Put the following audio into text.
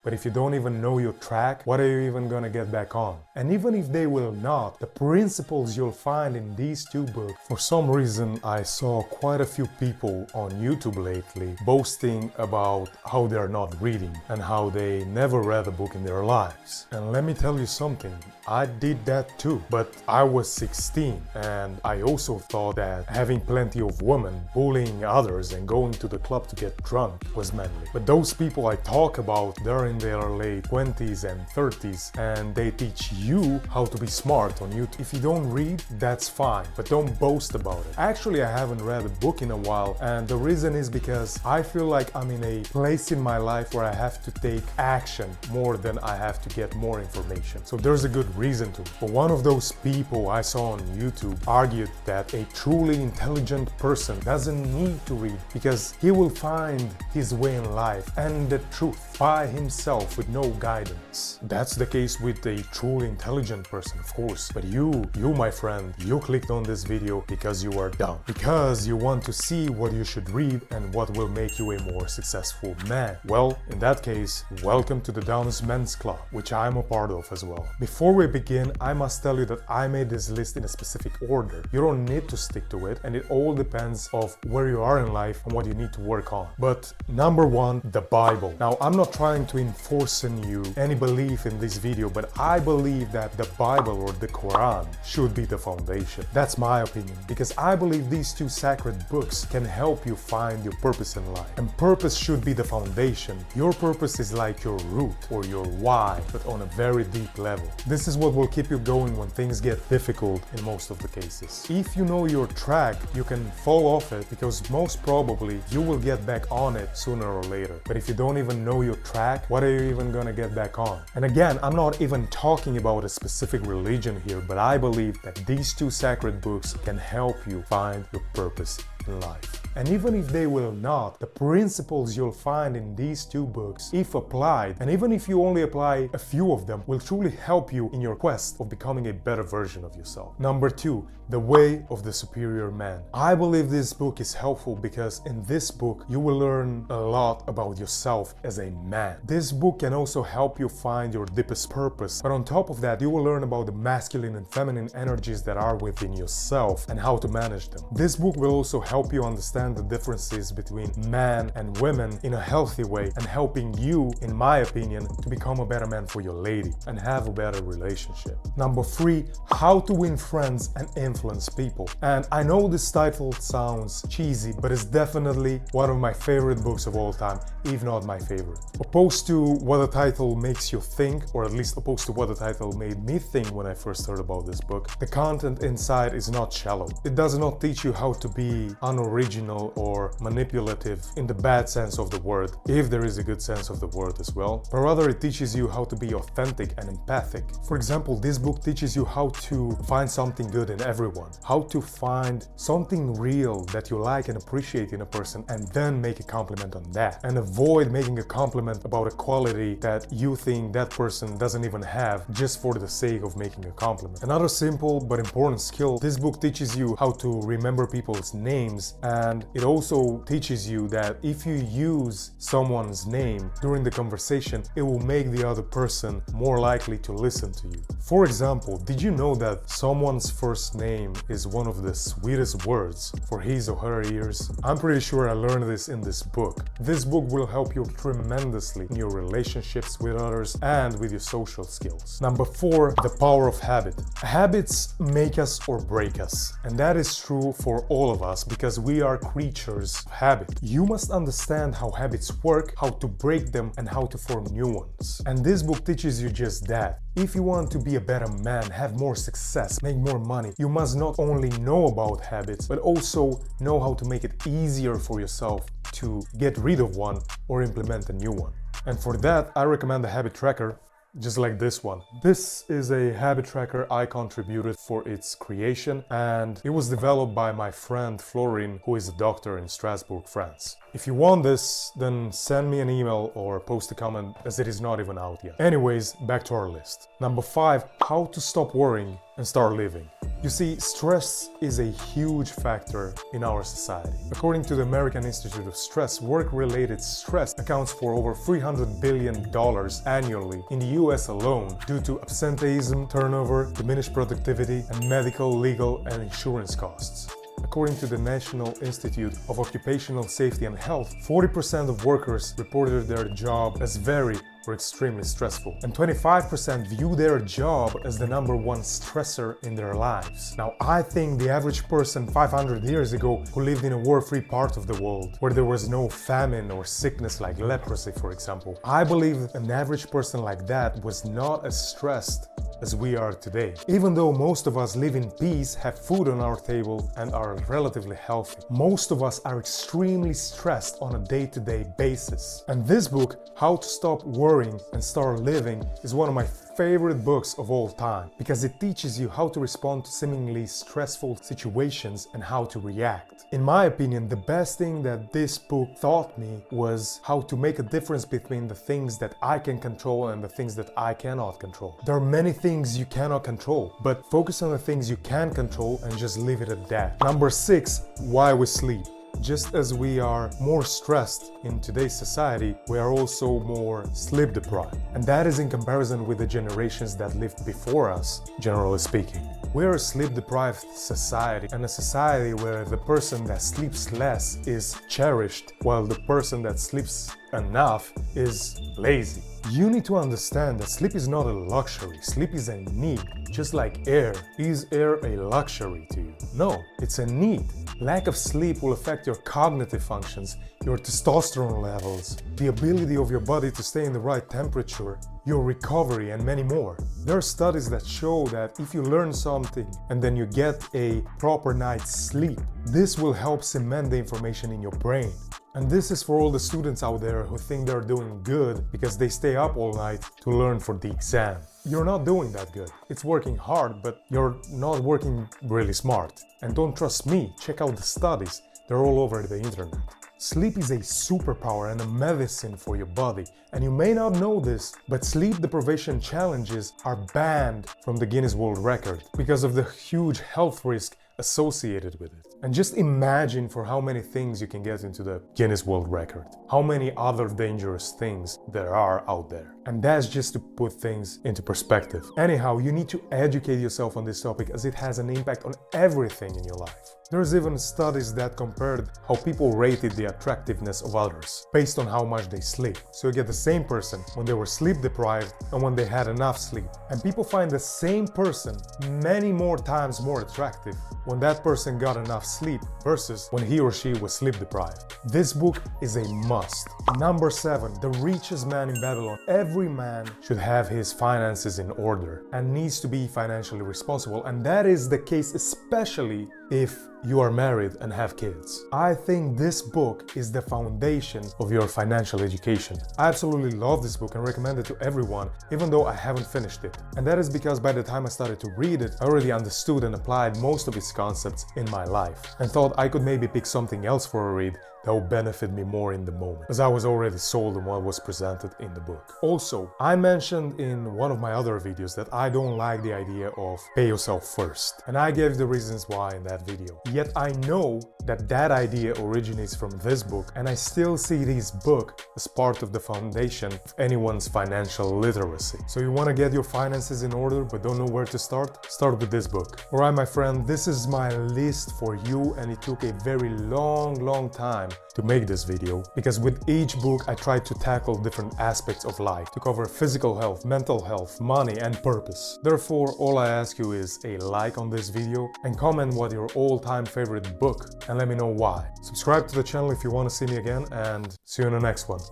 But if you don't even know your track, what are you even gonna get back on? And even if they will not, the principles you'll find in these two books, for some reason I saw quite a few people on YouTube lately boasting about how they're not reading and how they never read a book in their lives. And let me tell you something, I did that too, but I was 16 and I also thought that having plenty of women, bullying others and going to the club to get drunk was manly. But those people I talk about, they're in their late 20s and 30s and they teach you how to be smart on YouTube. If you don't read, that's fine, but don't boast about it. Actually, I haven't read a book in a while, and the reason is because I feel like I'm in a place in my life where I have to take action more than I have to get more information. So there's a good reason to. But one of those people I saw on YouTube argued that a truly intelligent person doesn't need to read because he will find his way in life and the truth by himself with no guidance. That's the case with a truly intelligent person, of course. But you my friend, you clicked on this video because you are dumb. Because you want to see what you should read and what will make you a more successful man. Well, in that case, welcome to the Dumbest Men's Club, which I'm a part of as well. Before we begin, I must tell you that I made this list in a specific order. You don't need to stick to it, and it all depends of where you are in life and what you need to work on. But number one, the Bible. Now, I'm not trying to enforce on you any belief in this video, but I believe that the Bible or the Quran should be the foundation. That's my opinion, because I believe these two sacred books can help you find your purpose in life. And purpose should be the foundation. Your purpose is like your root or your why, but on a very deep level. This is what will keep you going when things get difficult in most of the cases. If you know your track, you can fall off it because most probably you will get back on it sooner or later. But if you don't even know your track, what are you even gonna get back on? And again, I'm not even talking about a specific religion here, but I believe that these two sacred books can help you find your purpose in life. And even if they will not, the principles you'll find in these two books, if applied, and even if you only apply a few of them, will truly help you in your quest of becoming a better version of yourself. Number two, The Way of the Superior Man. I believe this book is helpful because in this book, you will learn a lot about yourself as a man. This book can also help you find your deepest purpose, but on top of that, you will learn about the masculine and feminine energies that are within yourself and how to manage them. This book will also help you understand the differences between men and women in a healthy way and helping you, in my opinion, to become a better man for your lady and have a better relationship. Number three, How to Win Friends and Influence People. And I know this title sounds cheesy, but it's definitely one of my favorite books of all time, if not my favorite. Opposed to what the title makes you think, or at least opposed to what the title made me think when I first heard about this book, the content inside is not shallow. It does not teach you how to be unoriginal or manipulative in the bad sense of the word, if there is a good sense of the word as well, but rather it teaches you how to be authentic and empathic. For example, this book teaches you how to find something good in everyone, how to find something real that you like and appreciate in a person and then make a compliment on that, and avoid making a compliment about a quality that you think that person doesn't even have just for the sake of making a compliment. Another simple but important skill, this book teaches you how to remember people's names, and it also teaches you that if you use someone's name during the conversation, it will make the other person more likely to listen to you. For example, did you know that someone's first name is one of the sweetest words for his or her ears? I'm pretty sure I learned this in this book. This book will help you tremendously in your relationships with others and with your social skills. Number four, The Power of Habit. Habits make us or break us, and that is true for all of us because we are creatures of habit. You must understand how habits work, how to break them, and how to form new ones. And this book teaches you just that. If you want to be a better man, have more success, make more money, you must not only know about habits, but also know how to make it easier for yourself to get rid of one or implement a new one. And for that, I recommend the Habit Tracker, just like this one. This is a habit tracker I contributed for its creation, and it was developed by my friend Florin, who is a doctor in Strasbourg, France. If you want this, then send me an email or post a comment, as it is not even out yet. Anyways, back to our list. Number 5, how to stop worrying and start living. You see, stress is a huge factor in our society. According to the American Institute of Stress, work-related stress accounts for over $300 billion annually in the US alone due to absenteeism, turnover, diminished productivity, and medical, legal, and insurance costs. According to the National Institute of Occupational Safety and Health, 40% of workers reported their job as very or extremely stressful, and 25% view their job as the #1 stressor in their lives. Now, I think the average person 500 years ago who lived in a war-free part of the world, where there was no famine or sickness like leprosy, for example, I believe an average person like that was not as stressed as we are today. Even though most of us live in peace, have food on our table, and are relatively healthy, most of us are extremely stressed on a day-to-day basis. And this book, How to Stop Worrying and Start Living, is one of my favorite books of all time, because it teaches you how to respond to seemingly stressful situations and how to react. In my opinion, the best thing that this book taught me was how to make a difference between the things that I can control and the things that I cannot control. There are many things you cannot control, but focus on the things you can control and just leave it at that. Number 6, why we sleep. Just as we are more stressed in today's society, we are also more sleep deprived. And that is in comparison with the generations that lived before us, generally speaking. We are a sleep deprived society, and a society where the person that sleeps less is cherished, while the person that sleeps enough is lazy. You need to understand that sleep is not a luxury, sleep is a need, just like air. Is air a luxury to you? No, it's a need. Lack of sleep will affect your cognitive functions, your testosterone levels, the ability of your body to stay in the right temperature, your recovery, and many more. There are studies that show that if you learn something and then you get a proper night's sleep, this will help cement the information in your brain. And this is for all the students out there who think they're doing good because they stay up all night to learn for the exam. You're not doing that good. It's working hard, but you're not working really smart. And don't trust me, check out the studies. They're all over the internet. Sleep is a superpower and a medicine for your body. And you may not know this, but sleep deprivation challenges are banned from the Guinness World Record because of the huge health risk associated with it. And just imagine for how many things you can get into the Guinness World Record. How many other dangerous things there are out there. And that's just to put things into perspective. Anyhow, you need to educate yourself on this topic as it has an impact on everything in your life. There's even studies that compared how people rated the attractiveness of others based on how much they sleep. So you get the same person when they were sleep deprived and when they had enough sleep. And people find the same person many more times more attractive when that person got enough sleep versus when he or she was sleep deprived. This book is a must. Number 7, The Richest Man in Babylon. Every man should have his finances in order and needs to be financially responsible, and that is the case especially if you are married and have kids. I think this book is the foundation of your financial education. I absolutely love this book and recommend it to everyone, even though I haven't finished it. And that is because by the time I started to read it, I already understood and applied most of its concepts in my life, and thought I could maybe pick something else for a read that would benefit me more in the moment, as I was already sold on what was presented in the book. Also, I mentioned in one of my other videos that I don't like the idea of pay yourself first, and I gave the reasons why in that video. Yet I know that that idea originates from this book, and I still see this book as part of the foundation of anyone's financial literacy. So you want to get your finances in order but don't know where to start? Start with this book. Alright my friend, this is my list for you, and it took a very long time to make this video, because with each book I tried to tackle different aspects of life to cover physical health, mental health, money, and purpose. Therefore, all I ask you is a like on this video and comment what your all-time favorite book, and let me know why. Subscribe to the channel if you want to see me again, and see you in the next one.